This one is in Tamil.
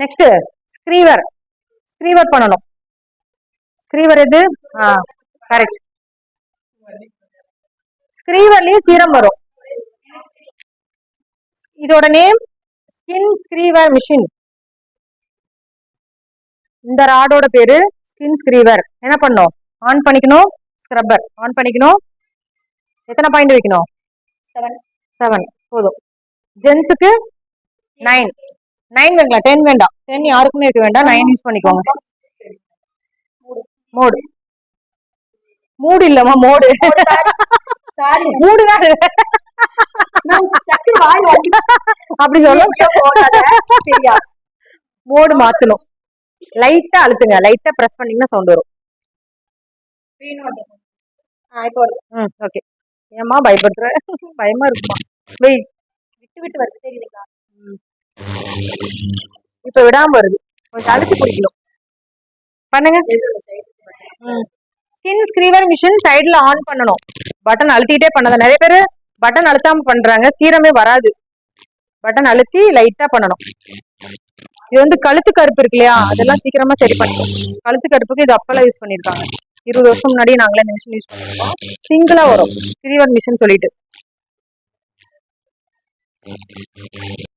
நெக்ஸ்ட் ஸ்க்ரீவர். ஸ்க்ரீவர் பண்ணணும். ஸ்க்ரீவர் எது? கரெக்ட். ஸ்க்ரீவர்லயே சீரம் வரும். இதோட நேம் ஸ்கின் ஸ்க்ரீவர் மிஷின். இந்த ராடோட பேரு ஸ்கின் ஸ்க்ரீவர். என்ன பண்ணும்? ஆன் பண்ணிக்கணும். ஸ்க்ரப்பர் ஆன் பண்ணிக்கணும். எத்தனை பாயிண்ட் வைக்கணும்? 7 போதும். ஜென்ஸுக்கு 9 வேண்டாம், 10 வேண்டாம். 10 யாருக்குமே வைக்க வேண்டாம். 9 யூஸ் பண்ணிக்கோங்க. மோடு மூடு இல்லமா மோடு. மூடு அப்படி சொல்ல மோடு மாத்தணும். லைட்டா அழுத்துங்க. லைட்டா பிரஸ் பண்ணீங்கன்னா சவுண்ட் வரும். ஓகே. ஏமா பயப்படுற? பயமா இருக்குமா? வெய் விட்டு விட்டு வருது தெரியுதுங்களா? இப்ப விடாம வருது. கொஞ்சம் அழுத்தி பிடிக்கணும். பண்ணுங்க. ஸ்கின் ஸ்க்ரீவர் மிஷின் சைடுல ஆன் பண்ணணும். பட்டன் அழுத்திட்டே பண்ணதான். நிறைய பேர் பட்டன் அழுத்தாம பண்றாங்க, சீரமே வராது. பட்டன் அழுத்தி லைட்டா பண்ணணும். இது வந்து கழுத்து கருப்பு இருக்கு இல்லையா, அதெல்லாம் சீக்கிரமா சரி பண்ணிடும். கழுத்து கருப்புக்கு இது அப்பெல்லாம் யூஸ் பண்ணிருக்காங்க. 20 வருஷம் முன்னாடியே நாங்களே மிஷின் யூஸ் பண்ணிருக்கோம். சிங்கிளா வரும் ஸ்க்ரீவர் மிஷின் சொல்லிட்டு.